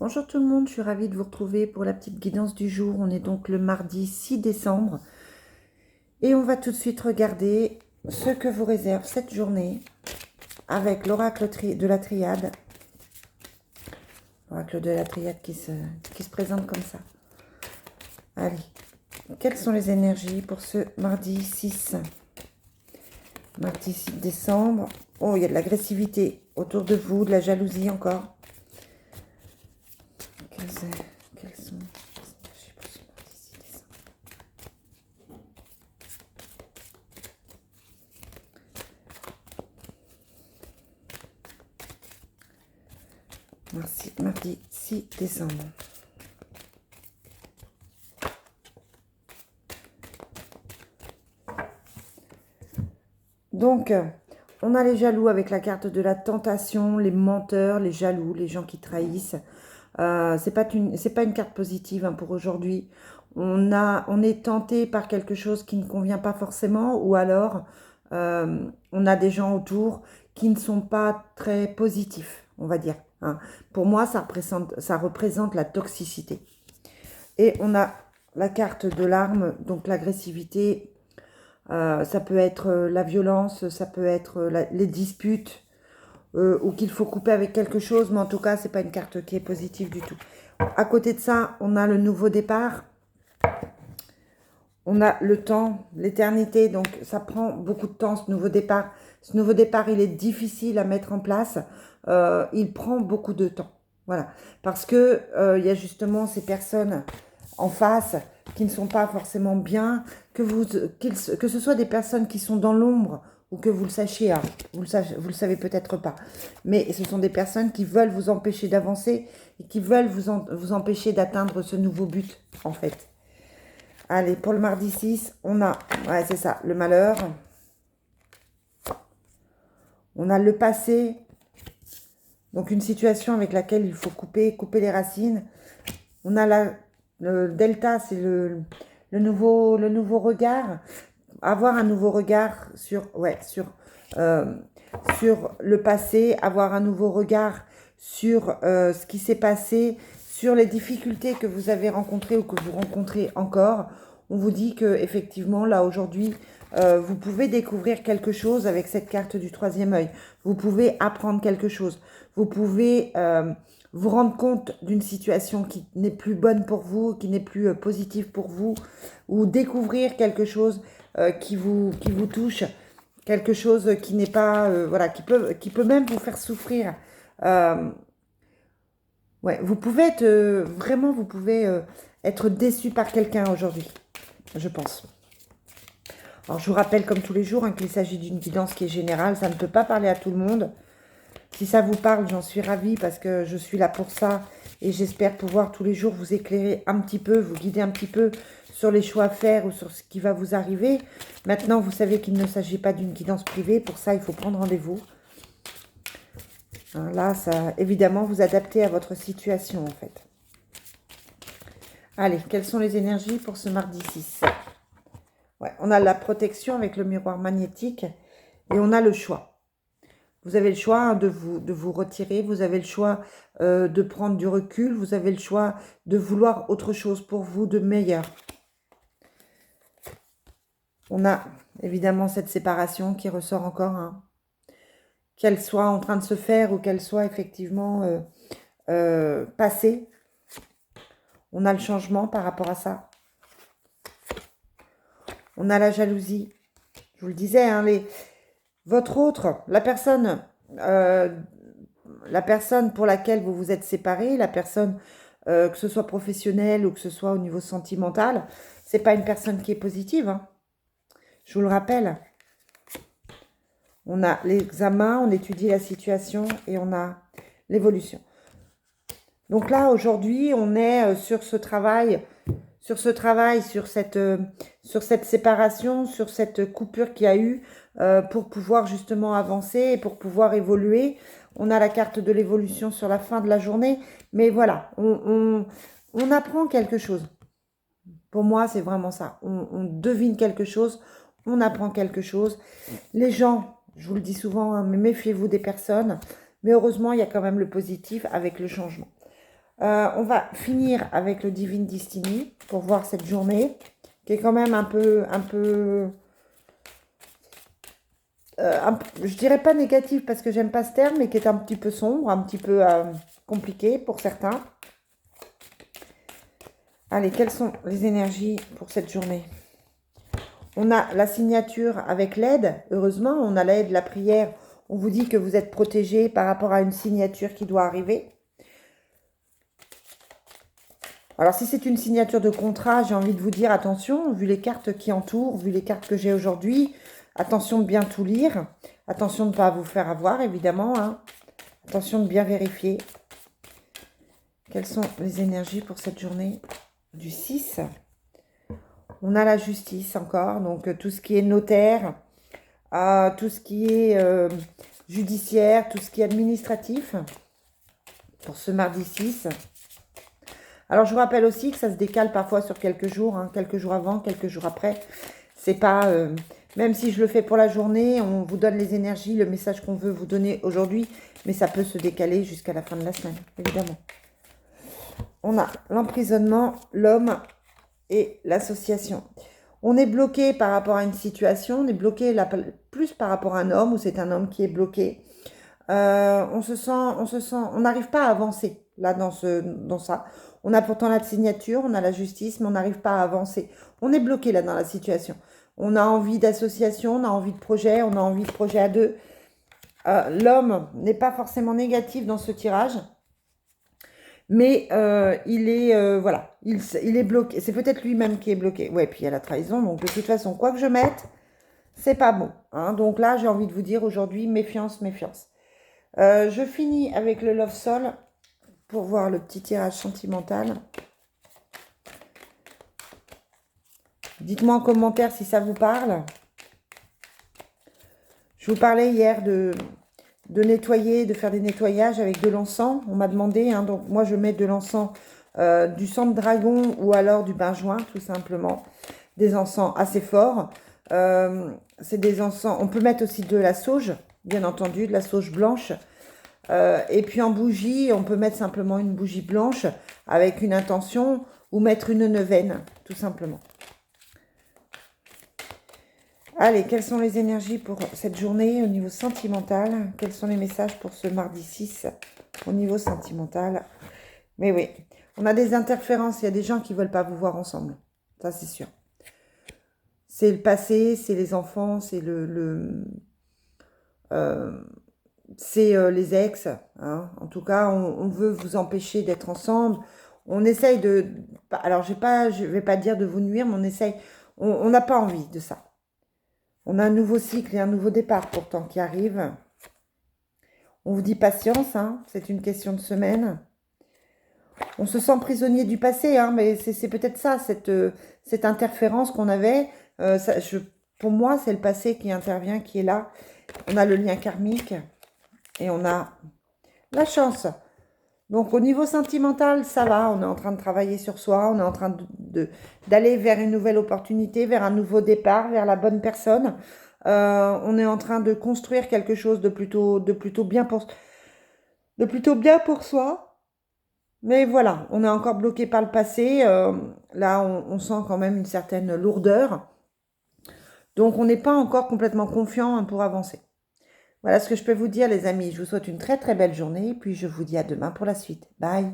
Bonjour tout le monde, je suis ravie de vous retrouver pour la petite guidance du jour. On est donc le mardi 6 décembre et on va tout de suite regarder ce que vous réserve cette journée avec l'oracle de la triade. L'oracle de la triade qui se présente comme ça. Allez, quelles sont les énergies pour ce mardi 6 décembre. Oh, il y a de l'agressivité autour de vous, de la jalousie encore. Quelles sont les énergies pour ce mardi 6 décembre? Mardi 6 décembre. Donc, on a les jaloux avec la carte de la tentation, les menteurs, les jaloux, les gens qui trahissent. C'est pas une carte positive pour aujourd'hui. On est tenté par quelque chose qui ne convient pas forcément, ou alors on a des gens autour qui ne sont pas très positifs, on va dire. Pour moi, ça représente la toxicité. Et on a la carte de l'arme, donc l'agressivité. Ça peut être la violence, ça peut être les disputes, ou qu'il faut couper avec quelque chose, mais en tout cas, c'est pas une carte qui est positive du tout. À côté de ça, on a le nouveau départ. On a le temps, l'éternité, donc ça prend beaucoup de temps, ce nouveau départ. Ce nouveau départ, il est difficile à mettre en place. Il prend beaucoup de temps. Voilà. Parce que il y a justement ces personnes en face qui ne sont pas forcément bien, que ce soit des personnes qui sont dans l'ombre ou que vous le sachiez, vous le savez peut-être pas. Mais ce sont des personnes qui veulent vous empêcher d'avancer et qui veulent vous empêcher d'atteindre ce nouveau but, en fait. Allez, pour le mardi 6, on a, ouais, c'est ça, le malheur. On a le passé. Donc, une situation avec laquelle il faut couper les racines. On a le delta, c'est le nouveau regard. Avoir un nouveau regard sur le passé. Avoir un nouveau regard sur ce qui s'est passé, sur les difficultés que vous avez rencontrées ou que vous rencontrez encore. On vous dit que effectivement, là, aujourd'hui, vous pouvez découvrir quelque chose avec cette carte du troisième œil. Vous pouvez apprendre quelque chose. Vous pouvez vous rendre compte d'une situation qui n'est plus bonne pour vous, qui n'est plus positive pour vous, ou découvrir quelque chose qui vous touche, quelque chose qui n'est pas, voilà, qui peut même vous faire souffrir. Ouais, vous pouvez être, vraiment, vous pouvez être déçu par quelqu'un aujourd'hui, je pense. Alors, je vous rappelle, comme tous les jours, qu'il s'agit d'une guidance qui est générale. Ça ne peut pas parler à tout le monde. Si ça vous parle, j'en suis ravie parce que je suis là pour ça. Et j'espère pouvoir tous les jours vous éclairer un petit peu, vous guider un petit peu sur les choix à faire ou sur ce qui va vous arriver. Maintenant, vous savez qu'il ne s'agit pas d'une guidance privée. Pour ça, il faut prendre rendez-vous. Là, ça, évidemment, vous adaptez à votre situation, en fait. Allez, quelles sont les énergies pour ce mardi 6 ? Ouais, on a la protection avec le miroir magnétique et on a le choix. Vous avez le choix de vous retirer, vous avez le choix de prendre du recul, vous avez le choix de vouloir autre chose pour vous de meilleur. On a évidemment cette séparation qui ressort encore, qu'elle soit en train de se faire ou qu'elle soit effectivement passée. On a le changement par rapport à ça. On a la jalousie. Je vous le disais, votre autre, la personne pour laquelle vous vous êtes séparés, la personne, que ce soit professionnelle ou que ce soit au niveau sentimental, c'est pas une personne qui est positive. Je vous le rappelle. On a l'examen, on étudie la situation et on a l'évolution. Donc là, aujourd'hui, on est sur ce travail, sur cette séparation, sur cette coupure qu'il y a eu pour pouvoir justement avancer et pour pouvoir évoluer. On a la carte de l'évolution sur la fin de la journée, mais voilà, on apprend quelque chose. Pour moi, c'est vraiment ça. On devine quelque chose, on apprend quelque chose. Les gens, je vous le dis souvent, mais méfiez-vous des personnes, mais heureusement, il y a quand même le positif avec le changement. On va finir avec le Divine Destiny pour voir cette journée qui est quand même je dirais pas négative parce que j'aime pas ce terme, mais qui est un petit peu sombre, un petit peu compliqué pour certains. Allez, quelles sont les énergies pour cette journée? On a la signature avec l'aide, heureusement, on a l'aide, la prière. On vous dit que vous êtes protégé par rapport à une signature qui doit arriver. Alors, si c'est une signature de contrat, j'ai envie de vous dire attention, vu les cartes qui entourent, vu les cartes que j'ai aujourd'hui, attention de bien tout lire. Attention de ne pas vous faire avoir, évidemment. Hein. Attention de bien vérifier. Quelles sont les énergies pour cette journée du 6? On a la justice encore, donc tout ce qui est notaire, tout ce qui est judiciaire, tout ce qui est administratif pour ce mardi 6. Alors, je vous rappelle aussi que ça se décale parfois sur quelques jours, hein, quelques jours avant, quelques jours après. C'est pas... même si je le fais pour la journée, on vous donne les énergies, le message qu'on veut vous donner aujourd'hui, mais ça peut se décaler jusqu'à la fin de la semaine, évidemment. On a l'emprisonnement, l'homme et l'association. On est bloqué par rapport à une situation, on est bloqué là, plus par rapport à un homme, ou c'est un homme qui est bloqué. On n'arrive pas à avancer là dans ça. On a pourtant la signature, on a la justice, mais on n'arrive pas à avancer. On est bloqué là dans la situation. On a envie d'association, on a envie de projet, on a envie de projet à deux. L'homme n'est pas forcément négatif dans ce tirage, mais il est voilà, il est bloqué. C'est peut-être lui-même qui est bloqué. Ouais, puis il y a la trahison, donc de toute façon, quoi que je mette, c'est pas bon. Hein. Donc là, j'ai envie de vous dire aujourd'hui, méfiance, méfiance. Je finis avec le Love Soul pour voir le petit tirage sentimental. Dites-moi en commentaire si ça vous parle. Je vous parlais hier de nettoyer, de faire des nettoyages avec de l'encens. On m'a demandé, hein, donc moi je mets de l'encens, du sang de dragon ou alors du benjoin, tout simplement. Des encens assez forts. C'est des encens, on peut mettre aussi de la sauge, bien entendu, de la sauge blanche. Et puis en bougie, on peut mettre simplement une bougie blanche avec une intention ou mettre une neuvaine, tout simplement. Allez, quelles sont les énergies pour cette journée au niveau sentimental? Quels sont les messages pour ce mardi 6 au niveau sentimental? Mais oui, on a des interférences, il y a des gens qui ne veulent pas vous voir ensemble. Ça, c'est sûr. C'est le passé, c'est les enfants, c'est c'est les ex. Hein. En tout cas, on veut vous empêcher d'être ensemble. On essaye de... Alors, je ne vais pas dire de vous nuire, mais on essaye... On n'a pas envie de ça. On a un nouveau cycle et un nouveau départ pourtant qui arrive. On vous dit patience, hein, c'est une question de semaine. On se sent prisonnier du passé, hein, mais c'est peut-être ça, cette interférence qu'on avait. Pour moi, c'est le passé qui intervient, qui est là. On a le lien karmique et on a la chance. Donc, au niveau sentimental, ça va. On est en train de travailler sur soi. On est en train d'aller vers une nouvelle opportunité, vers un nouveau départ, vers la bonne personne. On est en train de construire quelque chose de plutôt bien pour soi. Mais voilà, on est encore bloqué par le passé. Là, on sent quand même une certaine lourdeur. Donc, on n'est pas encore complètement confiant, hein, pour avancer. Voilà ce que je peux vous dire, les amis. Je vous souhaite une très très belle journée. Puis je vous dis à demain pour la suite. Bye.